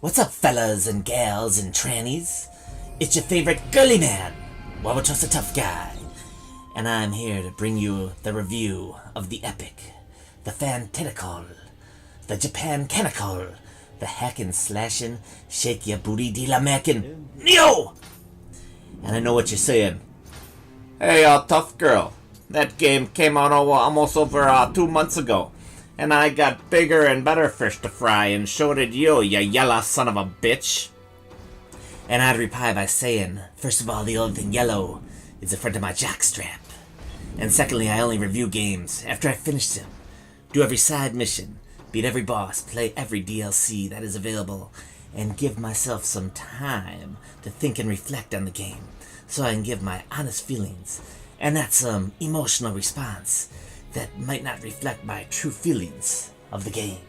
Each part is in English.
What's up, fellas and gals and trannies? It's your favorite girly man, WauwautosaTufGuy, and I'm here to bring you the review of the epic, the fantitical, the Japan-canical, the hackin' slashin', shake ya booty de la mackin' Nioh! And I know what you're saying. Hey, tough girl. That game came out almost over 2 months ago. And I got bigger and better fish to fry, and so did you yellow son of a bitch. And I'd reply by saying, first of all, the only thing yellow is the front of my jockstrap. And secondly, I only review games after I finish them. Do every side mission, beat every boss, play every DLC that is available, and give myself some time to think and reflect on the game, so I can give my honest feelings, and not some emotional response that might not reflect my true feelings of the game.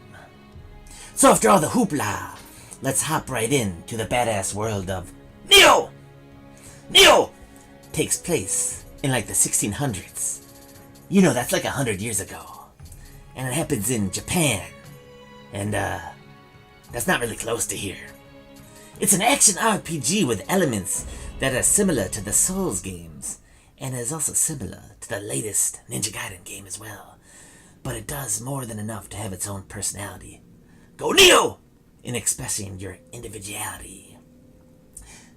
So after all the hoopla, let's hop right into the badass world of Nioh! Nioh takes place in like the 1600s. You know, that's like 100 years ago. And it happens in Japan. And that's not really close to here. It's an action RPG with elements that are similar to the Souls games, and is also similar to the latest Ninja Gaiden game as well. But it does more than enough to have its own personality. Go Nioh! In expressing your individuality.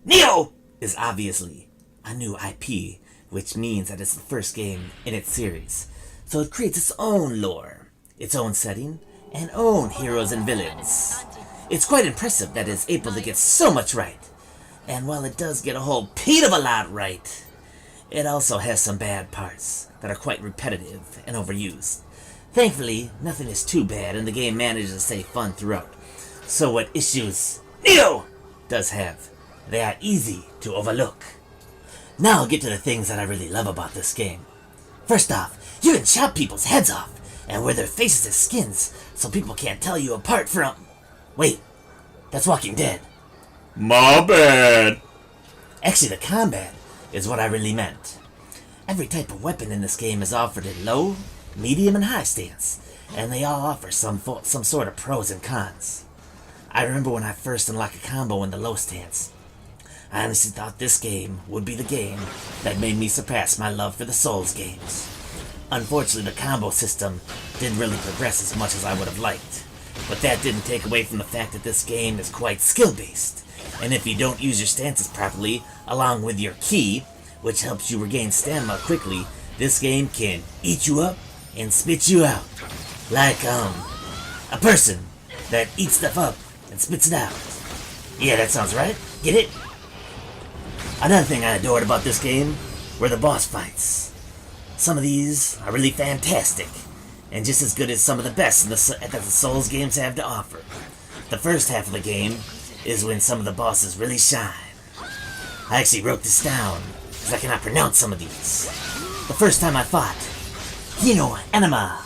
Nioh is obviously a new IP, which means that it's the first game in its series. So it creates its own lore, its own setting, and own heroes and villains. It's quite impressive that it's able to get so much right. And while it does get a whole peat of a lot right, it also has some bad parts that are quite repetitive and overused. Thankfully, nothing is too bad and the game manages to stay fun throughout. So what issues Nioh does have, they are easy to overlook. Now I'll get to the things that I really love about this game. First off, you can chop people's heads off and wear their faces as skins so people can't tell you apart from... Wait, that's Walking Dead. My bad. Actually, the combat is what I really meant. Every type of weapon in this game is offered in low, medium, and high stance, and they all offer some sort of pros and cons. I remember when I first unlocked a combo in the low stance. I honestly thought this game would be the game that made me surpass my love for the Souls games. Unfortunately, the combo system didn't really progress as much as I would have liked, but that didn't take away from the fact that this game is quite skill-based. And if you don't use your stances properly, along with your ki, which helps you regain stamina quickly, this game can eat you up and spit you out. Like, a person that eats stuff up and spits it out. Yeah, that sounds right. Get it? Another thing I adored about this game were the boss fights. Some of these are really fantastic, and just as good as some of the best that the Souls games have to offer. The first half of the game is when some of the bosses really shine. I actually wrote this down, because I cannot pronounce some of these. The first time I fought Nioh Anima,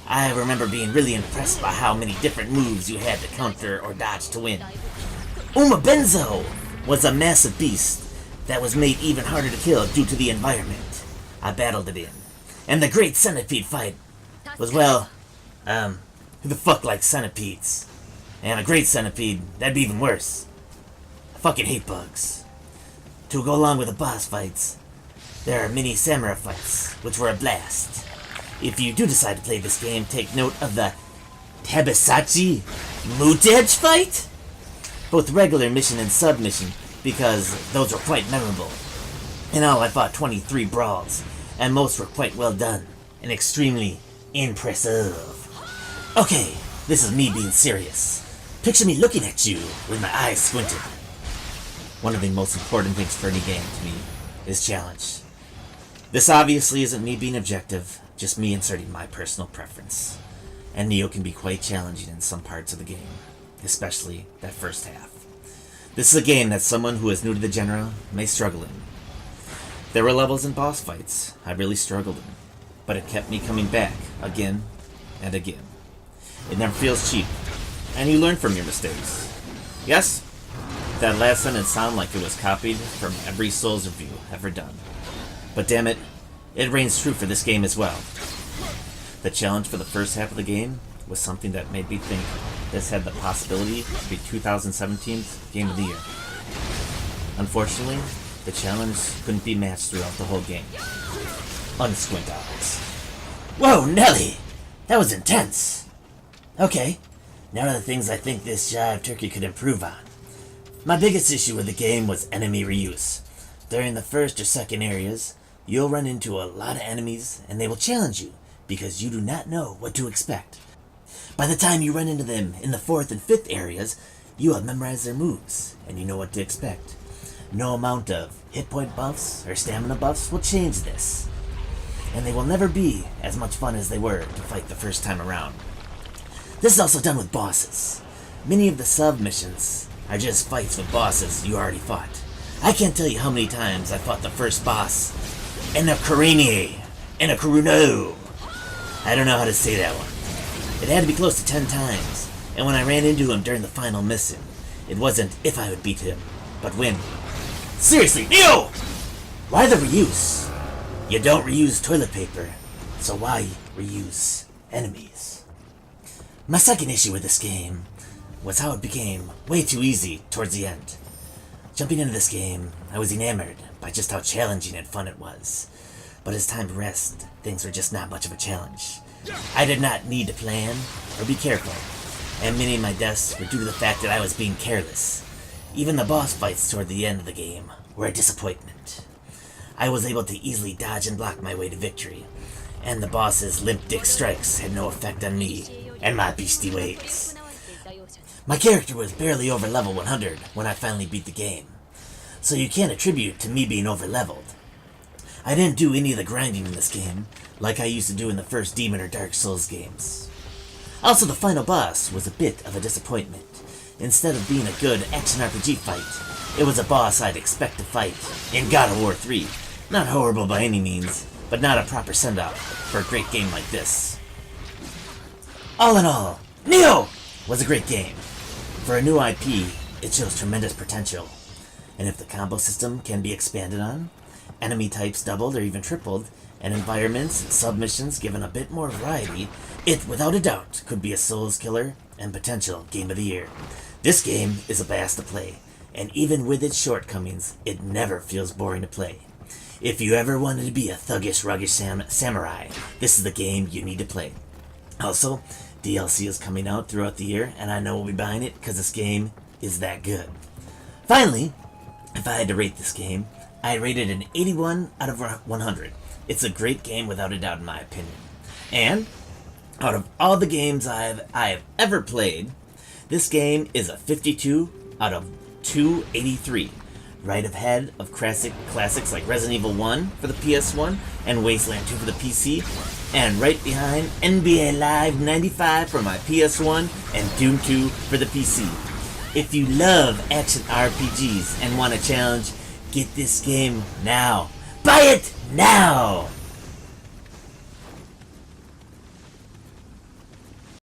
I remember being really impressed by how many different moves you had to counter or dodge to win. Benzo was a massive beast that was made even harder to kill due to the environment I battled it in. And the Great Centipede fight was, well, who the fuck likes centipedes? And a great centipede, that'd be even worse. I fucking hate bugs. To go along with the boss fights, there are mini samurai fights, which were a blast. If you do decide to play this game, take note of the Tabisachi Mutej fight? Both regular mission and submission, because those were quite memorable. In all, I fought 23 brawls, and most were quite well done, and extremely impressive. Okay, this is me being serious. Picture me looking at you with my eyes squinted. One of the most important things for any game to me is challenge. This obviously isn't me being objective, just me inserting my personal preference. And Nioh can be quite challenging in some parts of the game, especially that first half. This is a game that someone who is new to the genre may struggle in. There were levels and boss fights I really struggled in, but it kept me coming back again and again. It never feels cheap, and you learn from your mistakes. Yes, that last sentence sounded like it was copied from every Souls review ever done. But damn it, it reigns true for this game as well. The challenge for the first half of the game was something that made me think this had the possibility to be 2017's Game of the Year. Unfortunately, the challenge couldn't be matched throughout the whole game. Unsquint eyes. Whoa, Nelly! That was intense! Okay, now are the things I think this jive turkey could improve on. My biggest issue with the game was enemy reuse. During the first or second areas, you'll run into a lot of enemies and they will challenge you because you do not know what to expect. By the time you run into them in the fourth and fifth areas, you have memorized their moves and you know what to expect. No amount of hit point buffs or stamina buffs will change this. And they will never be as much fun as they were to fight the first time around. This is also done with bosses. Many of the sub-missions are just fights with bosses you already fought. I can't tell you how many times I fought the first boss, Enokarine, Enakuruno. I don't know how to say that one. It had to be close to 10 times, and when I ran into him during the final mission, it wasn't if I would beat him, but when. Seriously, Nioh! Why the reuse? You don't reuse toilet paper, so why reuse enemies? My second issue with this game was how it became way too easy towards the end. Jumping into this game, I was enamored by just how challenging and fun it was. But as time progressed, things were just not much of a challenge. I did not need to plan or be careful, and many of my deaths were due to the fact that I was being careless. Even the boss fights toward the end of the game were a disappointment. I was able to easily dodge and block my way to victory, and the boss's limp dick strikes had no effect on me and my beastie ways. My character was barely over level 100 when I finally beat the game, so you can't attribute to me being over leveled. I didn't do any of the grinding in this game, like I used to do in the first Demon or Dark Souls games. Also, the final boss was a bit of a disappointment. Instead of being a good action RPG fight, it was a boss I'd expect to fight in God of War 3. Not horrible by any means, but not a proper send-off for a great game like this. All in all, Nioh was a great game. For a new IP, it shows tremendous potential. And if the combo system can be expanded on, enemy types doubled or even tripled, and environments and submissions given a bit more variety, it without a doubt could be a Souls killer and potential Game of the Year. This game is a blast to play, and even with its shortcomings, it never feels boring to play. If you ever wanted to be a thuggish, ruggish samurai, this is the game you need to play. Also, DLC is coming out throughout the year, and I know we'll be buying it because this game is that good. Finally, if I had to rate this game, I rate it an 81 out of 100. It's a great game without a doubt in my opinion. And out of all the games I have ever played, this game is a 52 out of 283. Right ahead of classics like Resident Evil 1 for the PS1 and Wasteland 2 for the PC, and right behind NBA Live 95 for my PS1 and Doom 2 for the PC. If you love action RPGs and want a challenge, get this game now. Buy it now!